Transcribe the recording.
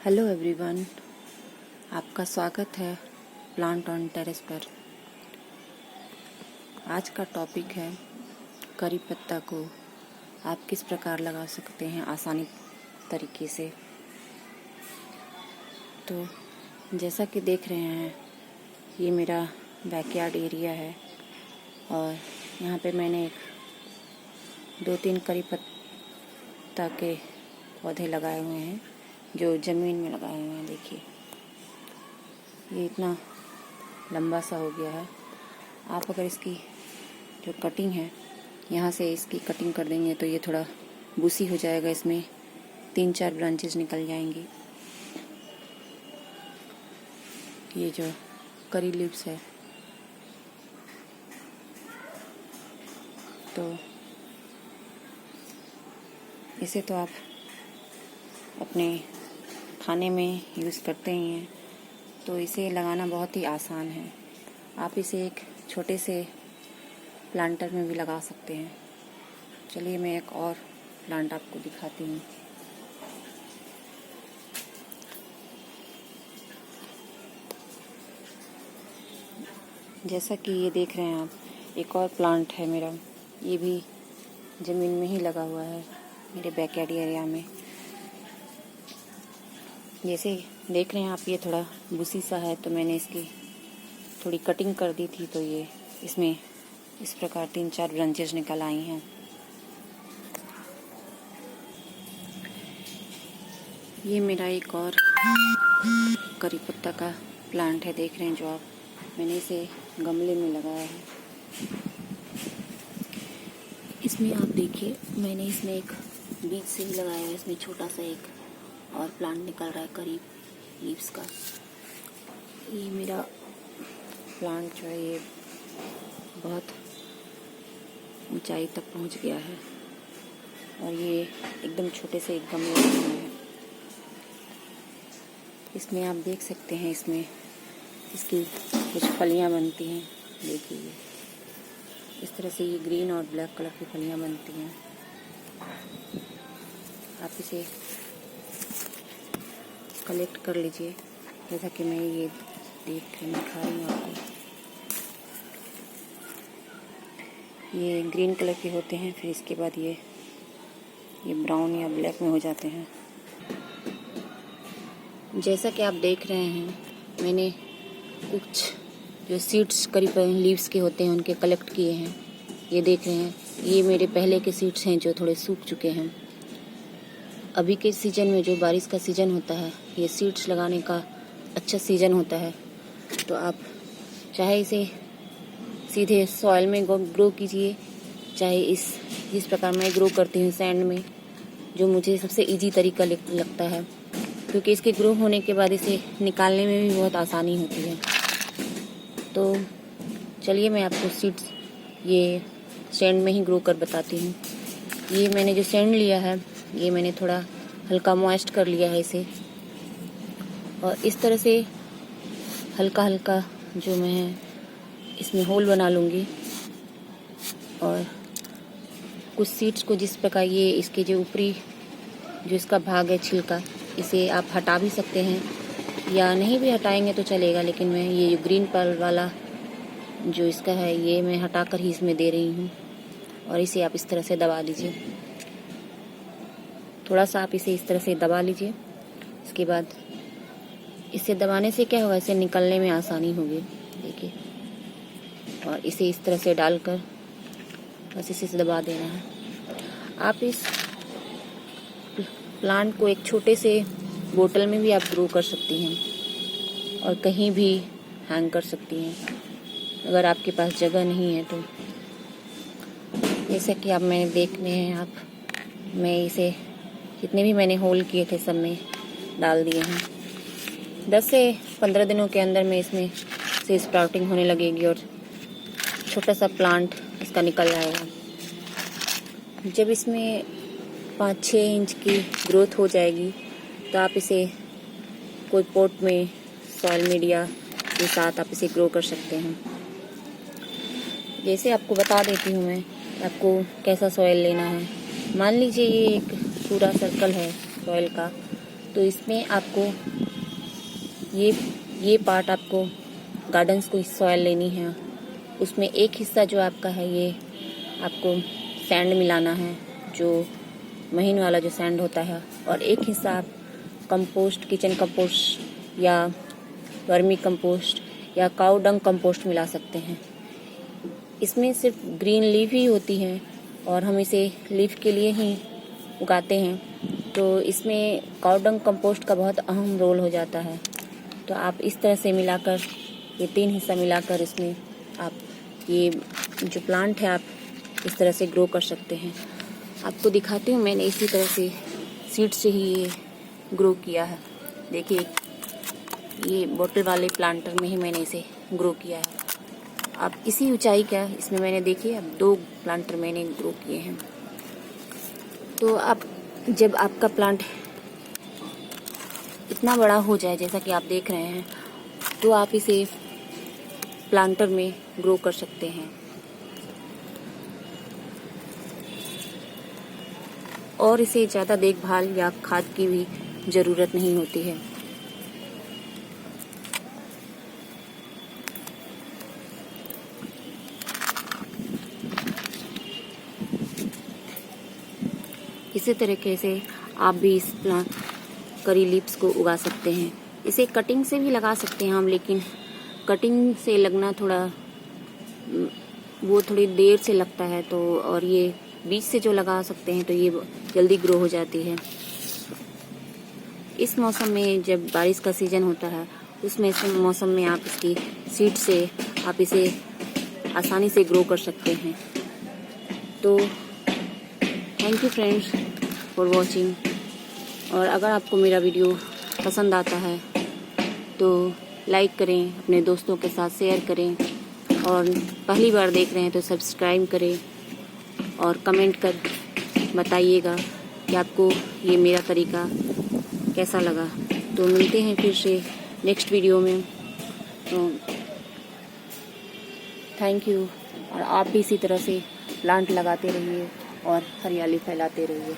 Hello everyone, आपका स्वागत है प्लांट ऑन टेरेस पर। आज का टॉपिक है करी पत्ता को आप किस प्रकार लगा सकते हैं आसानी तरीके से। तो जैसा कि देख रहे हैं, ये मेरा बैकयार्ड एरिया है और यहाँ पे मैंने 2-3 करी पत्ता के पौधे लगाए हुए हैं जो ज़मीन में लगाए हुए हैं। देखिए, ये इतना लंबा सा हो गया है। आप अगर इसकी जो कटिंग है, यहाँ से इसकी कटिंग कर देंगे तो ये थोड़ा बूसी हो जाएगा। इसमें 3-4 ब्रांचेस निकल जाएंगी। ये जो करी लीव्स है, तो इसे तो आप अपने खाने में यूज़ करते ही हैं, तो इसे लगाना बहुत ही आसान है। आप इसे एक छोटे से प्लांटर में भी लगा सकते हैं। चलिए मैं एक और प्लांट आपको दिखाती हूँ। जैसा कि ये देख रहे हैं आप, एक और प्लांट है मेरा, ये भी ज़मीन में ही लगा हुआ है मेरे बैकयार्ड एरिया में। जैसे देख रहे हैं आप, ये थोड़ा बुसी सा है, तो मैंने इसकी थोड़ी कटिंग कर दी थी, तो ये इसमें इस प्रकार 3-4 ब्रांचेस निकल आई हैं। ये मेरा एक और करी पत्ता का प्लांट है, देख रहे हैं जो आप, मैंने इसे गमले में लगाया है। इसमें आप देखिए, मैंने इसमें एक बीज से ही लगाया है। इसमें छोटा सा एक और प्लांट निकल रहा है करी लीव्स का। ये मेरा प्लांट जो है, ये बहुत ऊंचाई तक पहुंच गया है और ये एकदम छोटे से एक गमले में है। इसमें आप देख सकते हैं, इसमें इसकी कुछ फलियां बनती हैं। देखिए, इस तरह से ये ग्रीन और ब्लैक कलर की फलियां बनती हैं। आप इसे कलेक्ट कर लीजिए, जैसा कि मैं ये दिखा रही हूँ आपको। ये ग्रीन कलर के होते हैं, फिर इसके बाद ये ब्राउन या ब्लैक में हो जाते हैं। जैसा कि आप देख रहे हैं, मैंने कुछ जो सीड्स करीब लीव्स के होते हैं उनके कलेक्ट किए हैं। ये देख रहे हैं, ये मेरे पहले के सीड्स हैं जो थोड़े सूख चुके हैं। अभी के सीज़न में, जो बारिश का सीज़न होता है, ये सीड्स लगाने का अच्छा सीज़न होता है। तो आप चाहे इसे सीधे सॉइल में ग्रो कीजिए, चाहे जिस प्रकार मैं ग्रो करती हूँ सैंड में, जो मुझे सबसे इजी तरीका लगता है, क्योंकि इसके ग्रो होने के बाद इसे निकालने में भी बहुत आसानी होती है। तो चलिए मैं आपको सीड्स ये सैंड में ही ग्रो कर बताती हूँ। ये मैंने जो सैंड लिया है, ये मैंने थोड़ा हल्का मॉइस्ट कर लिया है इसे, और इस तरह से हल्का हल्का जो मैं इसमें होल बना लूँगी। और कुछ सीड्स को जिस प्रकार, ये इसके जो ऊपरी जो इसका भाग है, छिलका, इसे आप हटा भी सकते हैं या नहीं भी हटाएंगे तो चलेगा, लेकिन मैं ये ग्रीन पर्ल वाला जो इसका है, ये मैं हटा कर ही इसमें दे रही हूँ। और इसे आप इस तरह से दबा लीजिए, थोड़ा सा आप इसे इस तरह से दबा लीजिए। इसके बाद इसे दबाने से क्या होगा, इसे निकलने में आसानी होगी। देखिए, और इसे इस तरह से डालकर बस इसे दबा देना है। आप इस प्लांट को एक छोटे से बोतल में भी आप ग्रो कर सकती हैं और कहीं भी हैंग कर सकती हैं, अगर आपके पास जगह नहीं है तो। जैसा कि आप मैंने देखने हैं आप, मैं इसे जितने भी मैंने होल किए थे सब में डाल दिए हैं। 10 से 15 दिनों के अंदर में इसमें से स्प्राउटिंग होने लगेगी और छोटा सा प्लांट इसका निकल आएगा। जब इसमें 5-6 इंच की ग्रोथ हो जाएगी, तो आप इसे कोई पॉट में सॉइल मीडिया के साथ आप इसे ग्रो कर सकते हैं। जैसे आपको बता देती हूँ मैं, आपको कैसा सॉइल लेना है। मान लीजिए ये एक पूरा सर्कल है सॉइल का, तो इसमें आपको ये पार्ट आपको गार्डन्स को सॉइल लेनी है। उसमें एक हिस्सा जो आपका है ये आपको सैंड मिलाना है, जो महीन वाला जो सैंड होता है, और एक हिस्सा आप कंपोस्ट, किचन कंपोस्ट या वर्मी कंपोस्ट या काऊ डंग कंपोस्ट मिला सकते हैं। इसमें सिर्फ ग्रीन लीफ ही होती है और हम इसे लीफ के लिए ही उगाते हैं, तो इसमें काऊ डंग कंपोस्ट का बहुत अहम रोल हो जाता है। तो आप इस तरह से मिलाकर, ये 3 हिस्सा मिलाकर इसमें आप ये जो प्लांट है आप इस तरह से ग्रो कर सकते हैं। आपको दिखाती हूँ, मैंने इसी तरह से सीड से ही ये ग्रो किया है। देखिए, ये बोतल वाले प्लांटर में ही मैंने इसे ग्रो किया है। अब इसी ऊंचाई का इसमें मैंने देखिए अब 2 प्लांटर मैंने ग्रो किए हैं। तो अब जब आपका प्लांट इतना बड़ा हो जाए जैसा कि आप देख रहे हैं, तो आप इसे प्लांटर में ग्रो कर सकते हैं और इसे ज़्यादा देखभाल या खाद की भी ज़रूरत नहीं होती है। इसी तरीके से आप भी इस प्लांट करी लीव्स को उगा सकते हैं। इसे कटिंग से भी लगा सकते हैं हम, लेकिन कटिंग से लगना थोड़ी देर से लगता है, तो और ये बीज से जो लगा सकते हैं तो ये जल्दी ग्रो हो जाती है। इस मौसम में जब बारिश का सीजन होता है, उसमें मौसम में आप इसकी सीड से आप इसे आसानी से ग्रो कर सकते हैं। तो thank you friends for watching. और अगर आपको मेरा वीडियो पसंद आता है तो लाइक करें, अपने दोस्तों के साथ शेयर करें, और पहली बार देख रहे हैं तो सब्सक्राइब करें और कमेंट कर बताइएगा कि आपको ये मेरा तरीका कैसा लगा। तो मिलते हैं फिर से नेक्स्ट वीडियो में। तो थैंक यू, और आप भी इसी तरह से प्लांट लगाते रहिए और हरियाली फैलाते रहिए।